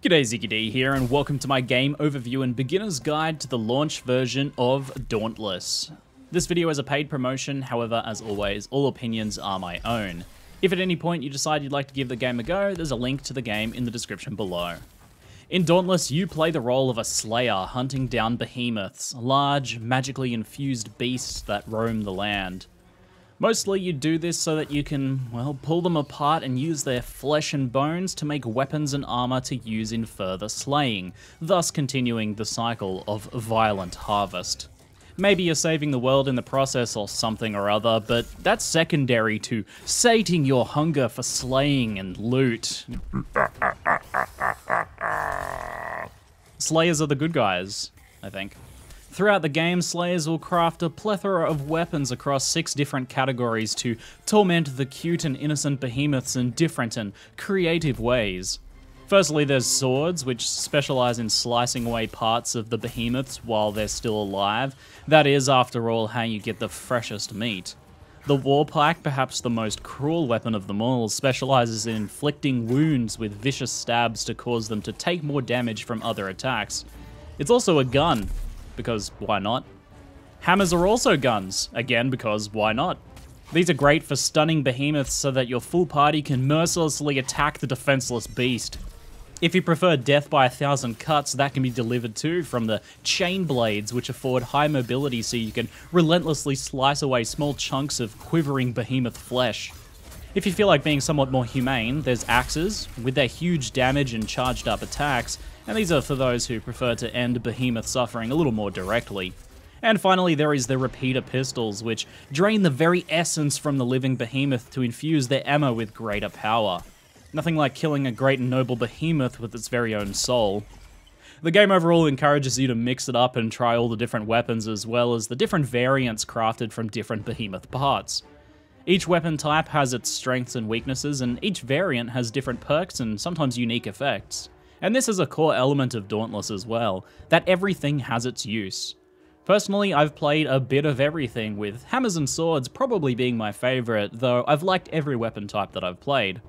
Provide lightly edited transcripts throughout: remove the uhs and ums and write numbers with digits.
G'day, ZiggyD here, and welcome to my game overview and beginner's guide to the launch version of Dauntless. This video is a paid promotion, however, as always, all opinions are my own. If at any point you decide you'd like to give the game a go, there's a link to the game in the description below. In Dauntless, you play the role of a slayer hunting down behemoths, large, magically infused beasts that roam the land. Mostly you do this so that you can, well, pull them apart and use their flesh and bones to make weapons and armor to use in further slaying, thus continuing the cycle of violent harvest. Maybe you're saving the world in the process or something or other, but that's secondary to sating your hunger for slaying and loot. Slayers are the good guys, I think. Throughout the game, Slayers will craft a plethora of weapons across 6 different categories to torment the cute and innocent behemoths in different and creative ways. Firstly, there's swords, which specialize in slicing away parts of the behemoths while they're still alive. That is, after all, how you get the freshest meat. The warpike, perhaps the most cruel weapon of them all, specializes in inflicting wounds with vicious stabs to cause them to take more damage from other attacks. It's also a gun, because why not? Hammers are also guns, again because why not? These are great for stunning behemoths so that your full party can mercilessly attack the defenseless beast. If you prefer death by 1,000 cuts, that can be delivered too from the chain blades, which afford high mobility so you can relentlessly slice away small chunks of quivering behemoth flesh. If you feel like being somewhat more humane, there's axes, with their huge damage and charged up attacks, and these are for those who prefer to end behemoth suffering a little more directly. And finally, there is the repeater pistols, which drain the very essence from the living behemoth to infuse their ammo with greater power. Nothing like killing a great and noble behemoth with its very own soul. The game overall encourages you to mix it up and try all the different weapons as well as the different variants crafted from different behemoth parts. Each weapon type has its strengths and weaknesses, and each variant has different perks and sometimes unique effects. And this is a core element of Dauntless as well, that everything has its use. Personally, I've played a bit of everything, with hammers and swords probably being my favourite, though I've liked every weapon type that I've played.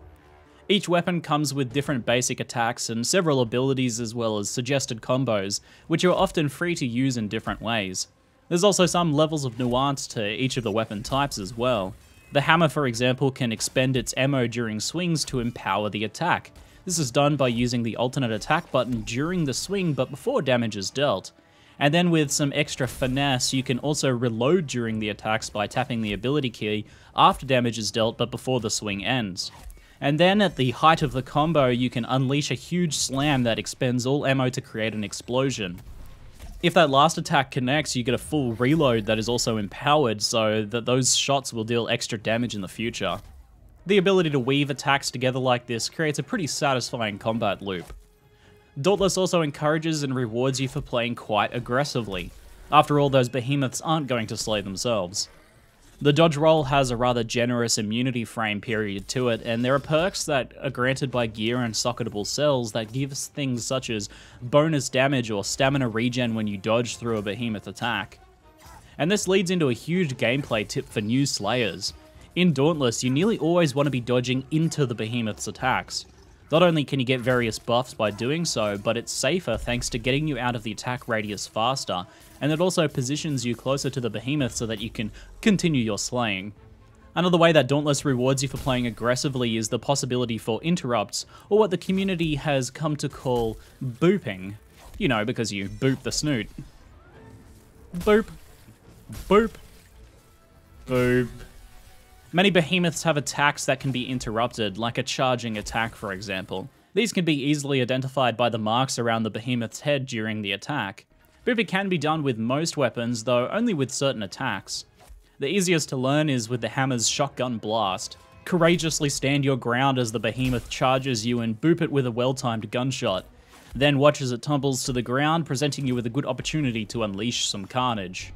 Each weapon comes with different basic attacks and several abilities as well as suggested combos, which are often free to use in different ways. There's also some levels of nuance to each of the weapon types as well. The hammer, for example, can expend its ammo during swings to empower the attack. This is done by using the alternate attack button during the swing but before damage is dealt. And then with some extra finesse, you can also reload during the attacks by tapping the ability key after damage is dealt but before the swing ends. And then at the height of the combo, you can unleash a huge slam that expends all ammo to create an explosion. If that last attack connects, you get a full reload that is also empowered so that those shots will deal extra damage in the future. The ability to weave attacks together like this creates a pretty satisfying combat loop. Dauntless also encourages and rewards you for playing quite aggressively. After all, those behemoths aren't going to slay themselves. The dodge roll has a rather generous immunity frame period to it, and there are perks that are granted by gear and socketable cells that give us things such as bonus damage or stamina regen when you dodge through a behemoth attack. And this leads into a huge gameplay tip for new slayers. In Dauntless, you nearly always want to be dodging into the behemoth's attacks. Not only can you get various buffs by doing so, but it's safer thanks to getting you out of the attack radius faster, and it also positions you closer to the behemoth so that you can continue your slaying. Another way that Dauntless rewards you for playing aggressively is the possibility for interrupts, or what the community has come to call booping. You know, because you boop the snoot. Boop. Boop. Boop. Many behemoths have attacks that can be interrupted, like a charging attack for example. These can be easily identified by the marks around the behemoth's head during the attack. Booping can be done with most weapons, though only with certain attacks. The easiest to learn is with the hammer's shotgun blast. Courageously stand your ground as the behemoth charges you and boop it with a well-timed gunshot. Then watch as it tumbles to the ground, presenting you with a good opportunity to unleash some carnage.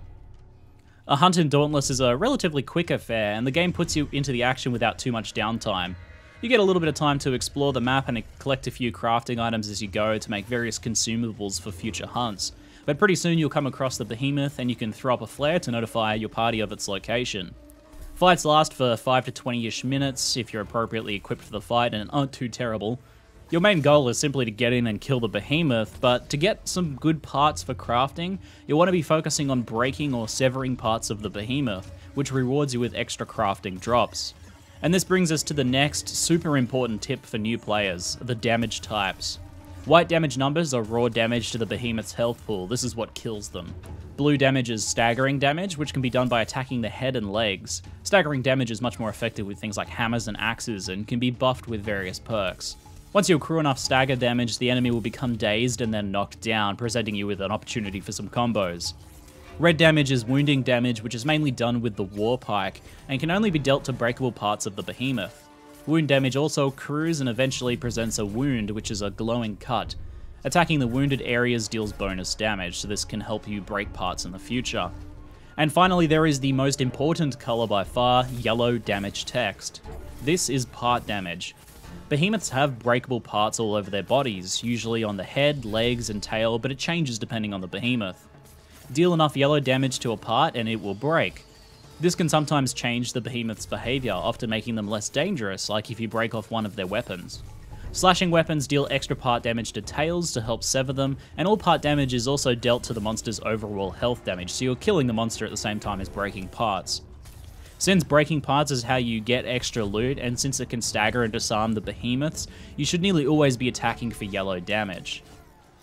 A hunt in Dauntless is a relatively quick affair, and the game puts you into the action without too much downtime. You get a little bit of time to explore the map and collect a few crafting items as you go to make various consumables for future hunts. But pretty soon you'll come across the behemoth and you can throw up a flare to notify your party of its location. Fights last for 5 to 20-ish minutes if you're appropriately equipped for the fight and aren't too terrible. Your main goal is simply to get in and kill the behemoth, but to get some good parts for crafting, you'll want to be focusing on breaking or severing parts of the behemoth, which rewards you with extra crafting drops. And this brings us to the next super important tip for new players, the damage types. White damage numbers are raw damage to the behemoth's health pool. This is what kills them. Blue damage is staggering damage, which can be done by attacking the head and legs. Staggering damage is much more effective with things like hammers and axes and can be buffed with various perks. Once you accrue enough stagger damage, the enemy will become dazed and then knocked down, presenting you with an opportunity for some combos. Red damage is wounding damage, which is mainly done with the war pike, and can only be dealt to breakable parts of the behemoth. Wound damage also accrues and eventually presents a wound, which is a glowing cut. Attacking the wounded areas deals bonus damage, so this can help you break parts in the future. And finally, there is the most important color by far, yellow damage text. This is part damage. Behemoths have breakable parts all over their bodies, usually on the head, legs, and tail, but it changes depending on the behemoth. Deal enough yellow damage to a part and it will break. This can sometimes change the behemoth's behavior, often making them less dangerous, like if you break off one of their weapons. Slashing weapons deal extra part damage to tails to help sever them, and all part damage is also dealt to the monster's overall health damage, so you're killing the monster at the same time as breaking parts. Since breaking parts is how you get extra loot, and since it can stagger and disarm the behemoths, you should nearly always be attacking for yellow damage.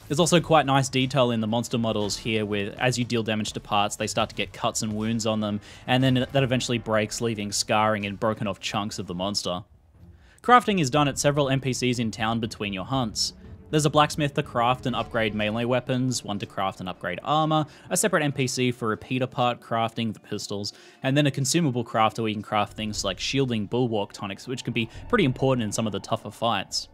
There's also quite nice detail in the monster models here with, as you deal damage to parts, they start to get cuts and wounds on them, and then that eventually breaks, leaving scarring and broken off chunks of the monster. Crafting is done at several NPCs in town between your hunts. There's a blacksmith to craft and upgrade melee weapons, one to craft and upgrade armor, a separate NPC for repeater part crafting, the pistols, and then a consumable crafter where you can craft things like shielding bulwark tonics, which can be pretty important in some of the tougher fights.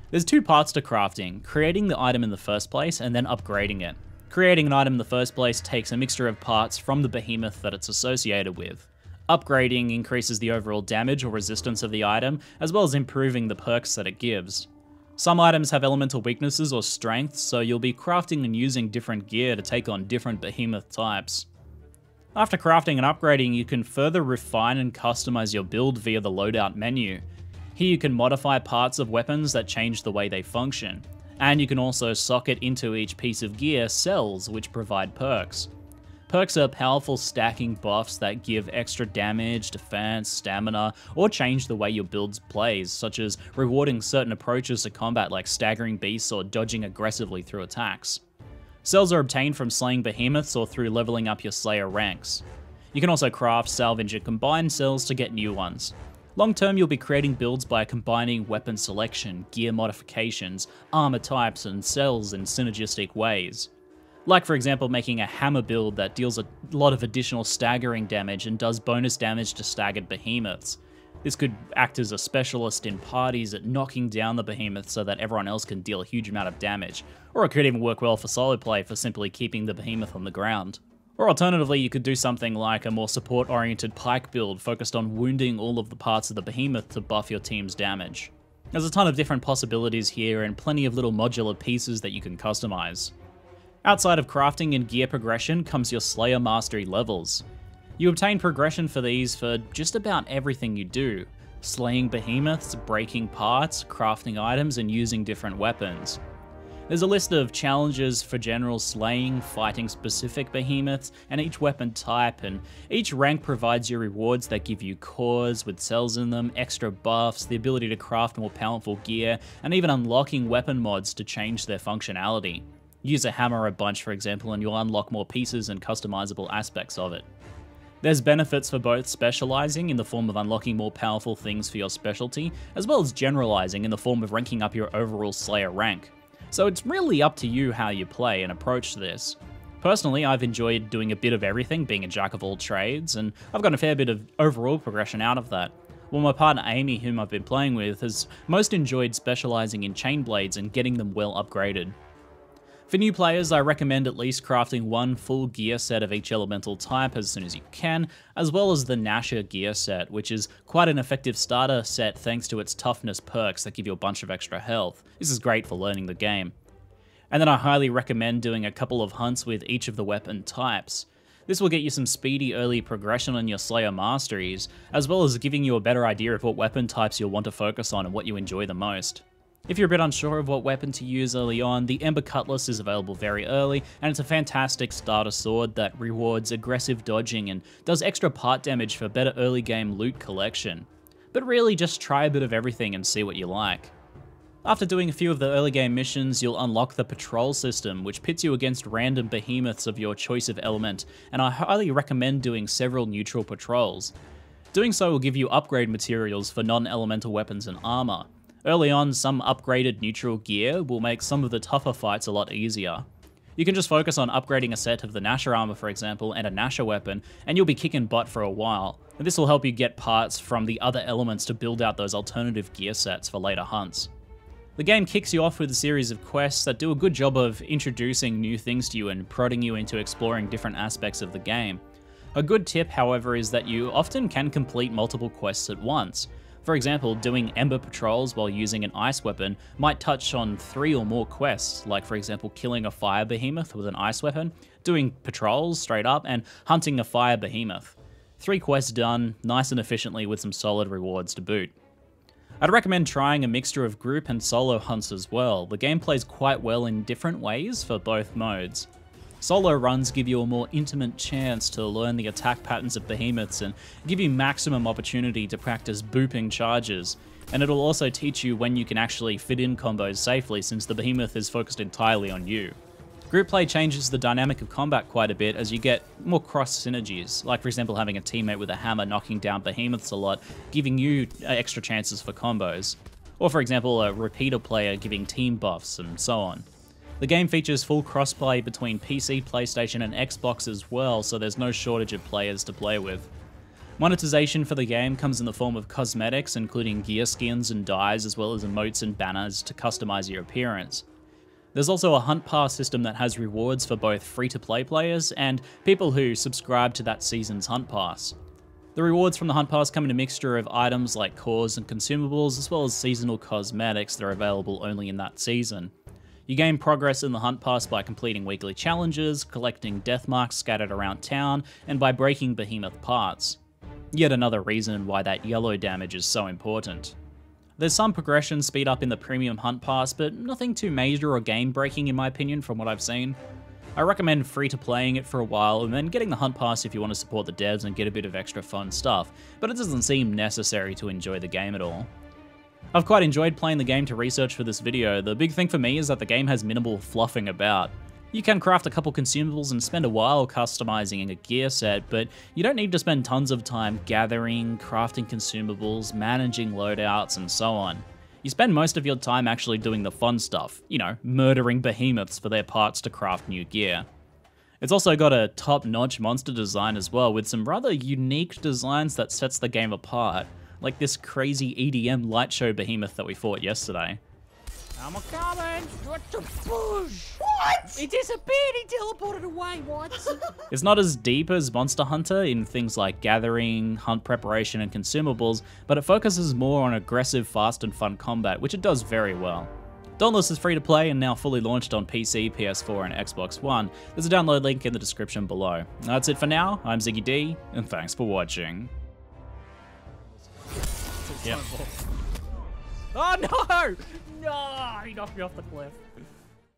There's two parts to crafting, creating the item in the first place and then upgrading it. Creating an item in the first place takes a mixture of parts from the behemoth that it's associated with. Upgrading increases the overall damage or resistance of the item, as well as improving the perks that it gives. Some items have elemental weaknesses or strengths, so you'll be crafting and using different gear to take on different behemoth types. After crafting and upgrading, you can further refine and customize your build via the loadout menu. Here you can modify parts of weapons that change the way they function, and you can also socket into each piece of gear cells which provide perks. Perks are powerful stacking buffs that give extra damage, defense, stamina, or change the way your build plays, such as rewarding certain approaches to combat like staggering beasts or dodging aggressively through attacks. Cells are obtained from slaying behemoths or through leveling up your slayer ranks. You can also craft, salvage, and combine cells to get new ones. Long term, you'll be creating builds by combining weapon selection, gear modifications, armor types, and cells in synergistic ways. Like for example, making a hammer build that deals a lot of additional staggering damage and does bonus damage to staggered behemoths. This could act as a specialist in parties at knocking down the behemoth so that everyone else can deal a huge amount of damage, or it could even work well for solo play for simply keeping the behemoth on the ground. Or alternatively, you could do something like a more support-oriented pike build focused on wounding all of the parts of the behemoth to buff your team's damage. There's a ton of different possibilities here and plenty of little modular pieces that you can customize. Outside of crafting and gear progression comes your Slayer Mastery levels. You obtain progression for these for just about everything you do, slaying behemoths, breaking parts, crafting items, and using different weapons. There's a list of challenges for general slaying, fighting specific behemoths, and each weapon type, and each rank provides you rewards that give you cores with cells in them, extra buffs, the ability to craft more powerful gear, and even unlocking weapon mods to change their functionality. Use a hammer a bunch, for example, and you'll unlock more pieces and customizable aspects of it. There's benefits for both specializing in the form of unlocking more powerful things for your specialty, as well as generalizing in the form of ranking up your overall Slayer rank. So it's really up to you how you play and approach this. Personally, I've enjoyed doing a bit of everything, being a jack of all trades, and I've gotten a fair bit of overall progression out of that. While my partner Amy, whom I've been playing with, has most enjoyed specializing in chain blades and getting them well upgraded. For new players, I recommend at least crafting one full gear set of each elemental type as soon as you can, as well as the Nasher gear set, which is quite an effective starter set thanks to its toughness perks that give you a bunch of extra health. This is great for learning the game. And then I highly recommend doing a couple of hunts with each of the weapon types. This will get you some speedy early progression on your Slayer masteries, as well as giving you a better idea of what weapon types you'll want to focus on and what you enjoy the most. If you're a bit unsure of what weapon to use early on, the Ember Cutlass is available very early, and it's a fantastic starter sword that rewards aggressive dodging and does extra part damage for better early game loot collection. But really just try a bit of everything and see what you like. After doing a few of the early game missions, you'll unlock the patrol system, which pits you against random behemoths of your choice of element, and I highly recommend doing several neutral patrols. Doing so will give you upgrade materials for non-elemental weapons and armor. Early on, some upgraded neutral gear will make some of the tougher fights a lot easier. You can just focus on upgrading a set of the Nasher armor, for example, and a Nasher weapon, and you'll be kicking butt for a while. And this will help you get parts from the other elements to build out those alternative gear sets for later hunts. The game kicks you off with a series of quests that do a good job of introducing new things to you and prodding you into exploring different aspects of the game. A good tip, however, is that you often can complete multiple quests at once. For example, doing Ember patrols while using an ice weapon might touch on 3 or more quests, like for example killing a fire behemoth with an ice weapon, doing patrols straight up, and hunting a fire behemoth. 3 quests done, nice and efficiently with some solid rewards to boot. I'd recommend trying a mixture of group and solo hunts as well. The game plays quite well in different ways for both modes. Solo runs give you a more intimate chance to learn the attack patterns of behemoths and give you maximum opportunity to practice booping charges, and it'll also teach you when you can actually fit in combos safely since the behemoth is focused entirely on you. Group play changes the dynamic of combat quite a bit as you get more cross synergies, like for example having a teammate with a hammer knocking down behemoths a lot, giving you extra chances for combos, or for example a repeater player giving team buffs and so on. The game features full crossplay between PC, PlayStation, and Xbox as well, so there's no shortage of players to play with. Monetization for the game comes in the form of cosmetics, including gear skins and dyes, as well as emotes and banners to customize your appearance. There's also a hunt pass system that has rewards for both free-to-play players and people who subscribe to that season's hunt pass. The rewards from the hunt pass come in a mixture of items like cores and consumables, as well as seasonal cosmetics that are available only in that season. You gain progress in the hunt pass by completing weekly challenges, collecting death marks scattered around town, and by breaking behemoth parts. Yet another reason why that yellow damage is so important. There's some progression speed up in the premium hunt pass, but nothing too major or game breaking in my opinion from what I've seen. I recommend free to playing it for a while and then getting the hunt pass if you want to support the devs and get a bit of extra fun stuff, but it doesn't seem necessary to enjoy the game at all. I've quite enjoyed playing the game to research for this video. The big thing for me is that the game has minimal fluffing about. You can craft a couple consumables and spend a while customizing a gear set, but you don't need to spend tons of time gathering, crafting consumables, managing loadouts, and so on. You spend most of your time actually doing the fun stuff, you know, murdering behemoths for their parts to craft new gear. It's also got a top-notch monster design as well, with some rather unique designs that sets the game apart, like this crazy EDM light show behemoth that we fought yesterday. I'm a-coming! What the push? What? He disappeared! He teleported away, what? It's not as deep as Monster Hunter in things like gathering, hunt preparation, and consumables, but it focuses more on aggressive, fast, and fun combat, which it does very well. Dauntless is free to play and now fully launched on PC, PS4, and Xbox One. There's a download link in the description below. That's it for now. I'm ZiggyD, and thanks for watching. Yep. Oh no! No! He knocked me off the cliff.